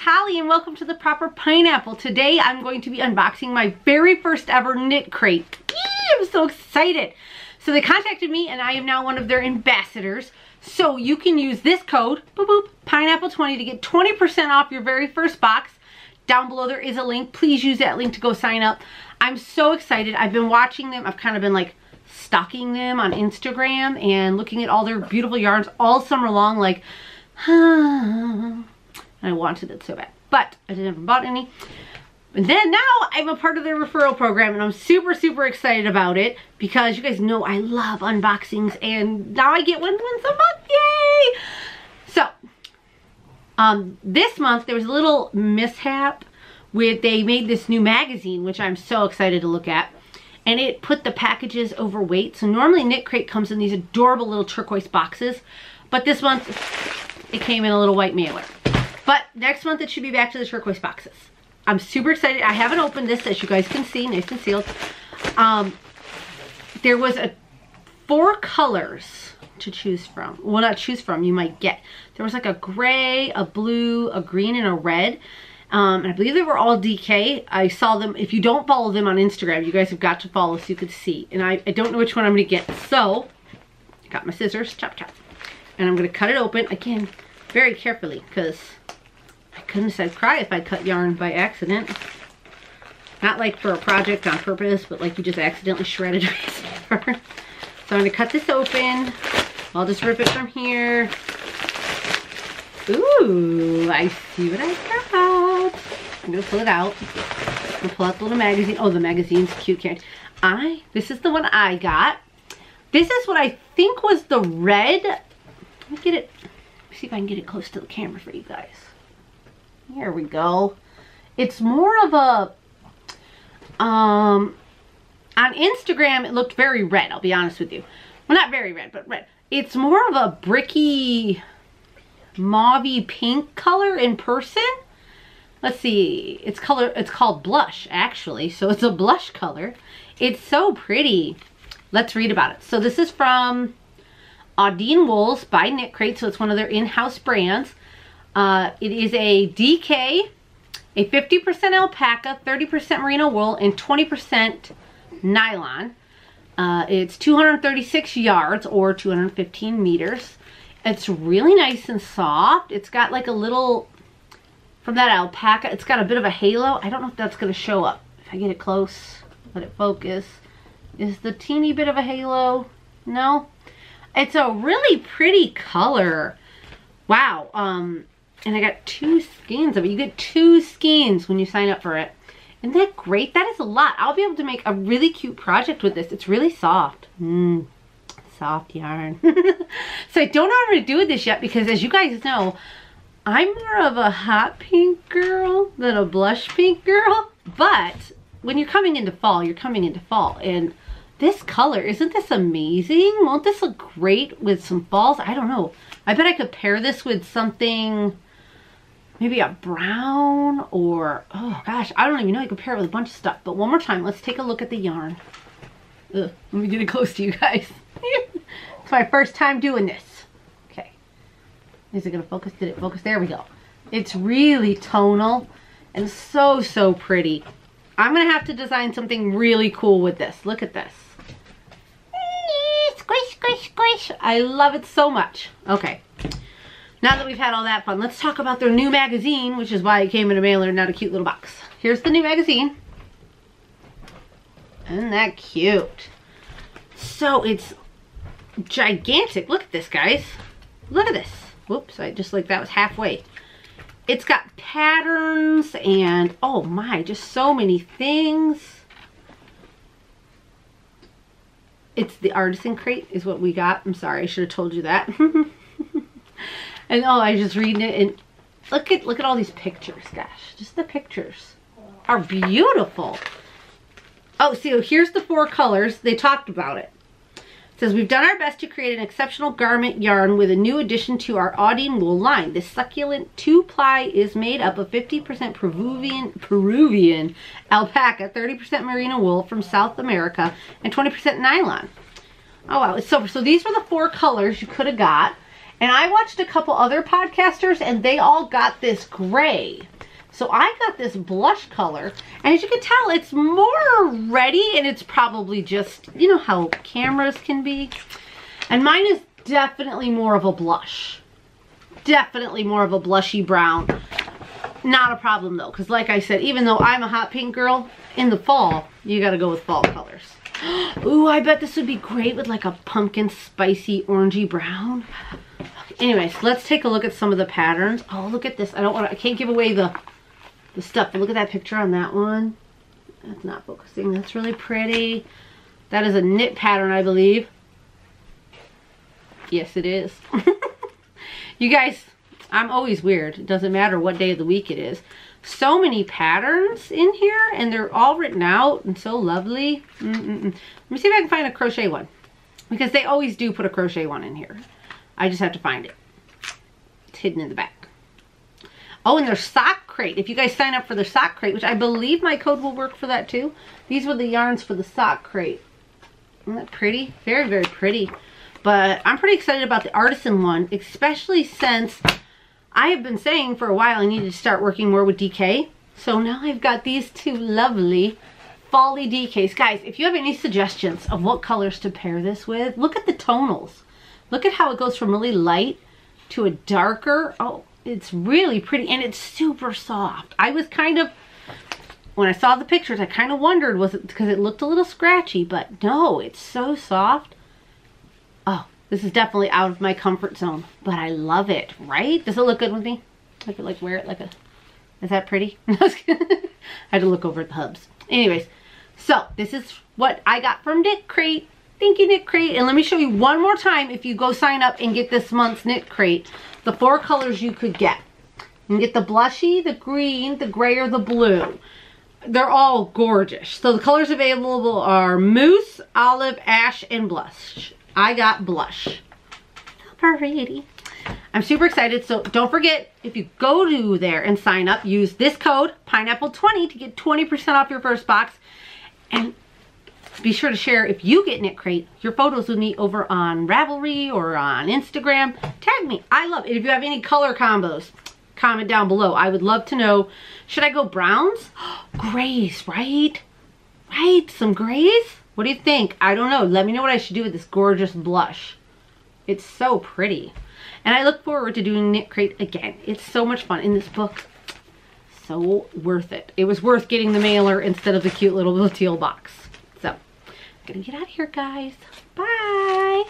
Holly and welcome to the Proper Pineapple. Today I'm going to be unboxing my very first ever KnitCrate. I'm so excited. So they contacted me and I am now one of their ambassadors. So you can use this code, boop boop, pineapple20 to get 20% off your very first box. Down below there is a link. Please use that link to go sign up. I'm so excited. I've been watching them. I've kind of been like stalking them on Instagram and looking at all their beautiful yarns all summer long, like, I wanted it so bad, but I never bought any. And then now I'm a part of their referral program and I'm super, super excited about it because you guys know I love unboxings and now I get one once a month, yay! So, this month there was a little mishap with, they made this new magazine, which I'm so excited to look at. And it put the packages overweight. So normally KnitCrate comes in these adorable little turquoise boxes, but this month it came in a little white mailer. But next month it should be back to the turquoise boxes. I'm super excited. I haven't opened this, as you guys can see, nice and sealed. There was 4 colors to choose from. Well, not choose from, you might get. There was like a gray, a blue, a green, and a red. And I believe they were all DK. I saw them. If you don't follow them on Instagram, you guys have got to follow so you could see. And I don't know which one I'm going to get. So, I got my scissors, chop chop. And I'm going to cut it open, again, very carefully, because goodness, I'd cry if I cut yarn by accident. Not like for a project on purpose, but like you just accidentally shredded a piece of paper. So I'm going to cut this open. I'll just rip it from here. Ooh, I see what I got. I'm going to pull it out. I'm going to pull out the little magazine. Oh, the magazine's cute. This is the one I got. This is what I think was the red. Let me get it. See if I can get it close to the camera for you guys. Here we go. It's more of a, on Instagram it looked very red, I'll be honest with you. Well, not very red, but red. It's more of a bricky, mauvey pink color in person. Let's see, it's called blush, actually. So it's a blush color. It's so pretty. Let's read about it. So this is from Audine Wools by KnitCrate, so it's one of their in-house brands. It is a DK, a 50% alpaca, 30% merino wool, and 20% nylon. It's 236 yards or 215 meters. It's really nice and soft. It's got like a little, from that alpaca, it's got a bit of a halo. I don't know if that's going to show up. If I get it close, let it focus. Is the teeny bit of a halo? No? It's a really pretty color. Wow. And I got 2 skeins of it. You get 2 skeins when you sign up for it. Isn't that great? That is a lot. I'll be able to make a really cute project with this. It's really soft. Soft yarn. So I don't know how to do with this yet because, as you guys know, I'm more of a hot pink girl than a blush pink girl. But when you're coming into fall, you're coming into fall. And this color, isn't this amazing? Won't this look great with some falls? I don't know. I bet I could pair this with something, maybe a brown or, oh gosh, I don't even know. I could pair it with a bunch of stuff. But one more time, let's take a look at the yarn. Ugh, let me get it close to you guys. It's my first time doing this. Okay. Is it going to focus? Did it focus? There we go. It's really tonal and so, so pretty. I'm going to have to design something really cool with this. Look at this. Squish, squish, squish. I love it so much. Okay. Now that we've had all that fun, let's talk about their new magazine, which is why it came in a mailer, not a cute little box. Here's the new magazine. Isn't that cute? So it's gigantic. Look at this, guys. Look at this. Whoops, I just like that was halfway. It's got patterns and, oh my, just so many things. It's the artisan crate is what we got. I'm sorry, I should have told you that. And oh, I was just reading it and look at all these pictures, gosh. Just the pictures are beautiful. Oh, so here's the 4 colors. They talked about it. It says, we've done our best to create an exceptional garment yarn with a new addition to our Audine wool line. This succulent 2-ply is made up of 50% Peruvian alpaca, 30% merino wool from South America, and 20% nylon. Oh wow, it's so these were the 4 colors you could have got. And I watched a couple other podcasters and they all got this gray. So I got this blush color, and as you can tell, it's more ready, and it's probably just, you know how cameras can be. And mine is definitely more of a blush. Definitely more of a blushy brown. Not a problem though, because like I said, even though I'm a hot pink girl, in the fall, you gotta go with fall colors. Ooh, I bet this would be great with like a pumpkin spicy orangey brown. Anyways, let's take a look at some of the patterns. Oh, look at this. I can't give away the stuff, but look at that picture on that one. That's not focusing. That's really pretty. That is a knit pattern, I believe. Yes, it is. You guys, I'm always weird. It doesn't matter what day of the week it is. So many patterns in here, and they're all written out and so lovely. Let me see if I can find a crochet one, because they always do put a crochet one in here. I just have to find it. It's hidden in the back. Oh, and their sock crate. If you guys sign up for their sock crate, which I believe my code will work for that too. These were the yarns for the sock crate. Isn't that pretty? Very, very pretty. But I'm pretty excited about the artisan one, especially since I have been saying for a while I needed to start working more with DK. So now I've got these two lovely folly DKs. Guys, if you have any suggestions of what colors to pair this with, look at the tonals. Look at how it goes from really light to a darker. Oh, it's really pretty, and it's super soft. I was kind of, when I saw the pictures, I kind of wondered, was it because it looked a little scratchy, but no, it's so soft. Oh, this is definitely out of my comfort zone, but I love it, right? Does it look good with me? I could like wear it like a, is that pretty? I had to look over at the hubs. Anyways, so this is what I got from KnitCrate. Thank you, KnitCrate. And let me show you one more time, if you go sign up and get this month's KnitCrate, the 4 colors you could get. You can get the blushy, the green, the gray, or the blue. They're all gorgeous. So the colors available are mousse, olive, ash, and blush. I got blush. So pretty. I'm super excited. So don't forget, if you go to there and sign up, use this code, pineapple20, to get 20% off your first box. And be sure to share, if you get KnitCrate, your photos with me over on Ravelry or on Instagram. Tag me. I love it. If you have any color combos, comment down below. I would love to know. Should I go browns? Grays, right? Right? Some grays? What do you think? I don't know. Let me know what I should do with this gorgeous blush. It's so pretty. And I look forward to doing KnitCrate again. It's so much fun. In this book, so worth it. It was worth getting the mailer instead of the cute little teal box. So, I'm gonna get out of here, guys. Bye.